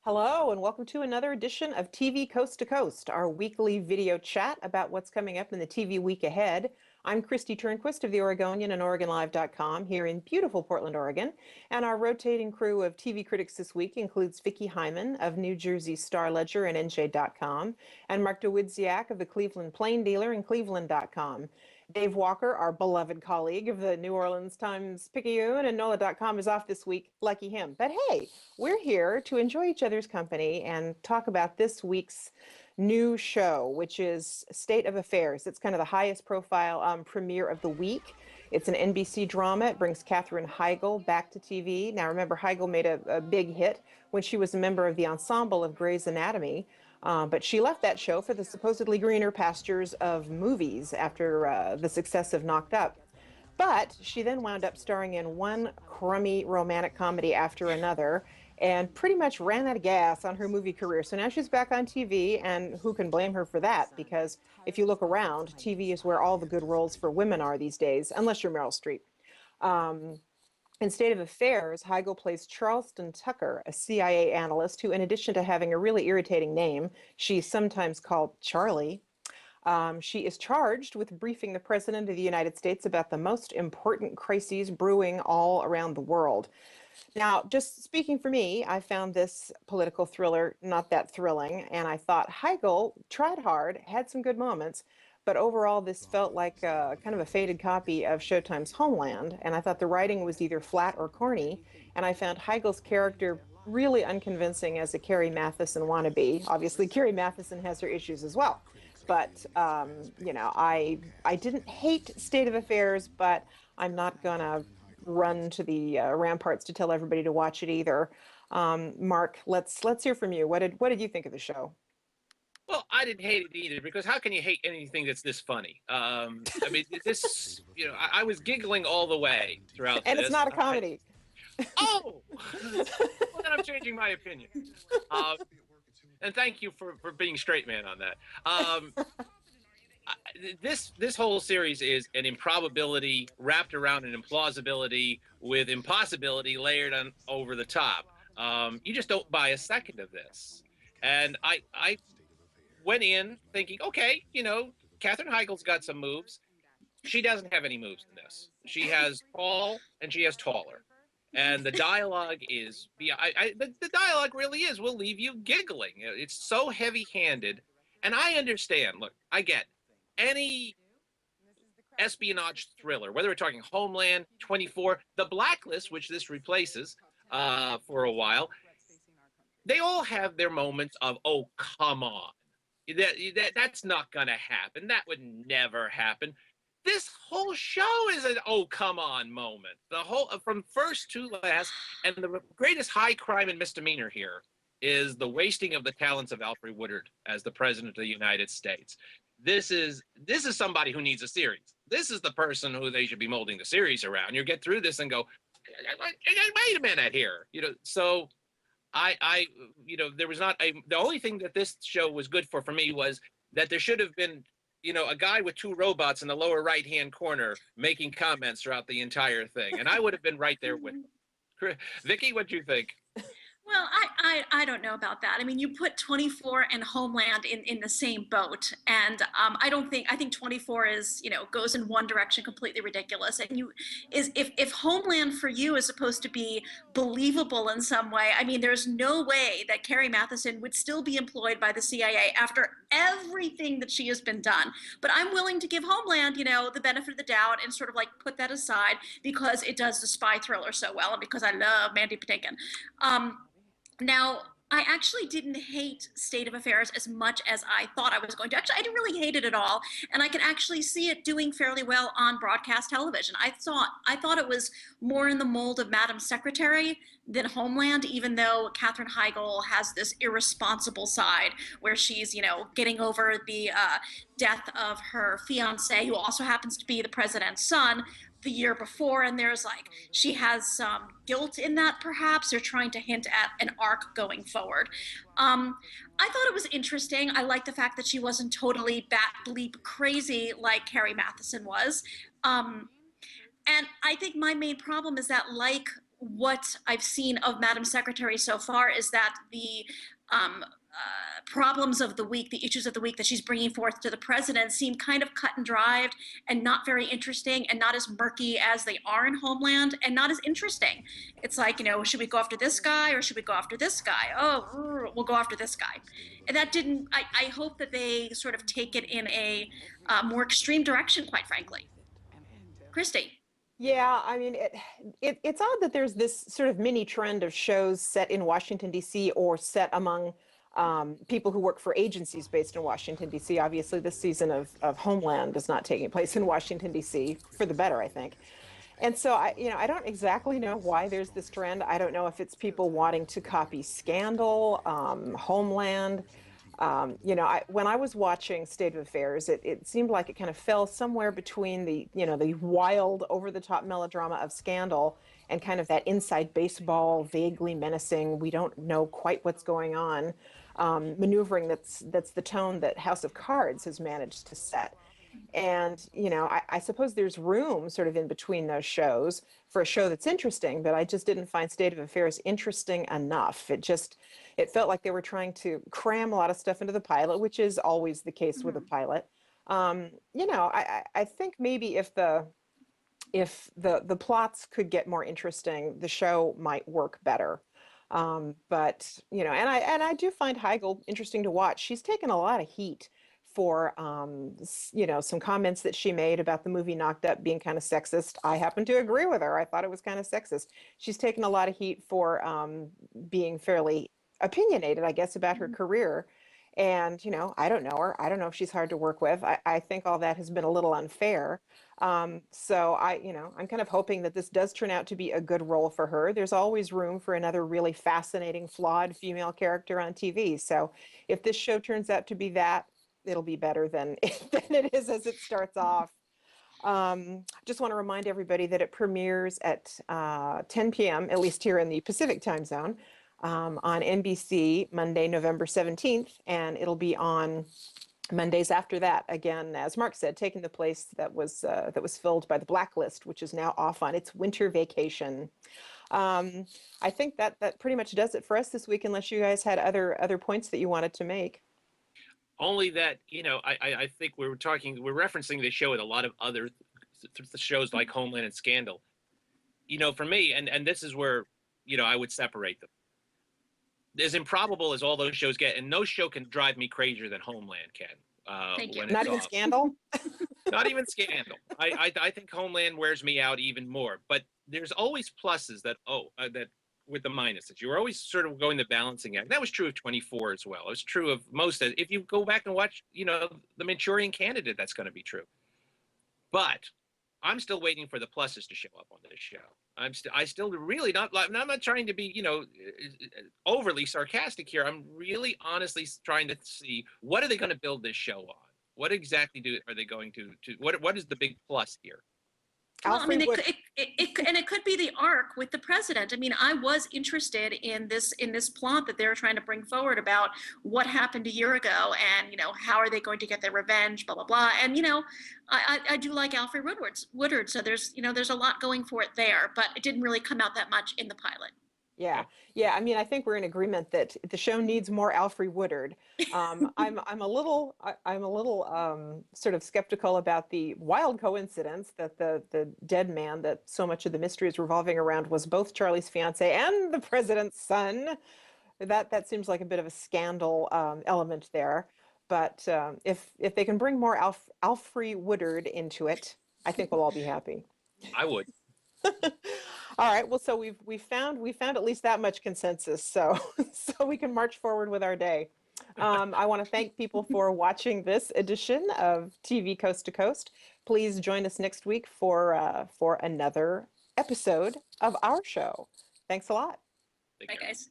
Hello, and welcome to another edition of TV Coast to Coast, our weekly video chat about what's coming up in the TV week ahead. I'm Christy Turnquist of The Oregonian and OregonLive.com here in beautiful Portland, Oregon. And our rotating crew of TV critics this week includes Vicki Hyman of New Jersey Star Ledger and NJ.com, and Mark DeWidziak of the Cleveland Plain Dealer and cleveland.com. Dave Walker, our beloved colleague of the New Orleans Times-Picayune and NOLA.com, is off this week. Lucky him. But hey, we're here to enjoy each other's company and talk about this week's new show, which is State of Affairs. It's kind of the highest profile premiere of the week. It's an NBC drama. It brings Katherine Heigl back to TV. Now, remember, Heigl made a big hit when she was a member of the ensemble of Grey's Anatomy. But she left that show for the supposedly greener pastures of movies after the success of Knocked Up. But she then wound up starring in one crummy romantic comedy after another and pretty much ran out of gas on her movie career. So now she's back on TV, and who can blame her for that? Because if you look around, TV is where all the good roles for women are these days, unless you're Meryl Streep. In State of Affairs, Heigl plays Charleston Tucker, a CIA analyst who, in addition to having a really irritating name, she's sometimes called Charlie. She is charged with briefing the President of the United States about the most important crises brewing all around the world. Now, just speaking for me, I found this political thriller not that thrilling, and I thought Heigl tried hard, had some good moments, but overall this felt like kind of a faded copy of Showtime's Homeland, and I thought the writing was either flat or corny, and I found Heigl's character really unconvincing as a Carrie Mathison wannabe. Obviously, Carrie Mathison has her issues as well. But, I didn't hate State of Affairs, but I'm not going to run to the ramparts to tell everybody to watch it either. Mark, let's hear from you. What did you think of the show? Well, I didn't hate it either, because how can you hate anything that's this funny? I mean, I was giggling all the way throughout and this. It's not a comedy. Oh! Well, then I'm changing my opinion. And thank you for being straight man on that. This whole series is an improbability wrapped around an implausibility with impossibility layered on over the top. You just don't buy a second of this. And I went in thinking, okay, Katherine Heigl's got some moves. She doesn't have any moves in this. She has tall and she has taller. And the dialogue is, the dialogue really will leave you giggling. It's so heavy-handed. And I understand, look, I get any espionage thriller, whether we're talking Homeland, 24, The Blacklist, which this replaces for a while, they all have their moments of, oh, come on. That's not going to happen. That would never happen. This whole show is an oh come on moment. The whole from first to last, and the greatest high crime and misdemeanor here is the wasting of the talents of Alfre-Woodard as the President of the United States. This is somebody who needs a series. This is the person who they should be molding the series around. You get through this and go, wait a minute here. So there was not the only thing that this show was good for me was that there should have been, a guy with two robots in the lower right-hand corner making comments throughout the entire thing. And I would have been right there with them. Vicki, what do you think? Well, I don't know about that. I mean, you put 24 and Homeland in the same boat, and I think 24 is, goes in one direction completely ridiculous. And if Homeland for you is supposed to be believable in some way, I mean, there's no way that Carrie Mathison would still be employed by the CIA after everything that she has been done. But I'm willing to give Homeland, the benefit of the doubt and sort of like put that aside because it does the spy thriller so well, and because I love Mandy Patinkin. Now, I actually didn't hate State of Affairs as much as I thought I was going to. Actually, I didn't really hate it at all, and I can actually see it doing fairly well on broadcast television. I thought it was more in the mold of Madam Secretary than Homeland, even though Katherine Heigl has this irresponsible side where she's, getting over the death of her fiance, who also happens to be the president's son, the year before, and there's she has some guilt in that. Perhaps they're trying to hint at an arc going forward. I thought it was interesting. I like the fact that she wasn't totally bat bleep crazy like Carrie Mathison was. And I think my main problem is that, like what I've seen of Madam Secretary so far is that the problems of the week, the issues of the week that she's bringing forth to the president seem kind of cut and dried and not very interesting and not as murky as they are in Homeland and not as interesting. It's like, should we go after this guy or should we go after this guy? Oh, we'll go after this guy. And that didn't, I hope that they sort of take it in a more extreme direction, quite frankly. Christy. Yeah, I mean, it's odd that there's this sort of mini trend of shows set in Washington, D.C. or set among people who work for agencies based in Washington, D.C. Obviously, this season of Homeland is not taking place in Washington, D.C. for the better, I think. And so I don't exactly know why there's this trend. I don't know if it's people wanting to copy Scandal, Homeland. When I was watching State of Affairs, it seemed like it kind of fell somewhere between the wild, over-the-top melodrama of Scandal and kind of that inside baseball, vaguely menacing, we don't know quite what's going on, maneuvering that's the tone that House of Cards has managed to set. And, I suppose there's room sort of in between those shows for a show that's interesting, but I just didn't find State of Affairs interesting enough. It felt like they were trying to cram a lot of stuff into the pilot, which is always the case with a pilot. I think maybe if the plots could get more interesting, the show might work better. But I do find Heigl interesting to watch. She's taken a lot of heat for some comments that she made about the movie Knocked Up being kind of sexist. I happen to agree with her. I thought it was kind of sexist. She's taken a lot of heat for being fairly opinionated, I guess, about her career. And, I don't know her. I don't know if she's hard to work with. I think all that has been a little unfair. So I'm kind of hoping that this does turn out to be a good role for her. There's always room for another really fascinating, flawed female character on TV. So if this show turns out to be that, it'll be better than it is as it starts off. Just want to remind everybody that it premieres at 10 p.m., at least here in the Pacific time zone, on NBC Monday, November 17th, and it'll be on Mondays after that. Again, as Mark said, taking the place that was filled by The Blacklist, which is now off on its winter vacation. I think that pretty much does it for us this week, unless you guys had other points that you wanted to make. Only that, I think we're referencing this show with a lot of other shows like Homeland and Scandal. For me, and this is where, I would separate them. As improbable as all those shows get, and no show can drive me crazier than Homeland can. Thank you. Not even Scandal? Not even Scandal. I think Homeland wears me out even more. But there's always pluses that with the minuses. You're always sort of going the balancing act. That was true of 24 as well. It was true of most. If you go back and watch, the Manchurian Candidate, that's going to be true. But I'm still waiting for the pluses to show up on this show. I still really not. I'm not trying to be, overly sarcastic here. I'm really honestly trying to see, what are they going to build this show on? What exactly are they going to what is the big plus here? Well, I mean, it could be the arc with the president. I mean, I was interested in this plot that they're trying to bring forward about what happened a year ago, and how are they going to get their revenge, blah blah blah. And I do like alfre-woodard, so there's a lot going for it there, but it didn't really come out that much in the pilot. Yeah. I mean, I think we're in agreement that the show needs more alfre-woodard. I'm a little sort of skeptical about the wild coincidence that the dead man that so much of the mystery is revolving around was both Charlie's fiance and the president's son. That seems like a bit of a scandal element there. But if they can bring more alfre-woodard into it, I think we'll all be happy. I would. All right. Well, so we found at least that much consensus, so we can march forward with our day. I want to thank people for watching this edition of TV Coast to Coast. Please join us next week for another episode of our show. Thanks a lot. Bye, guys.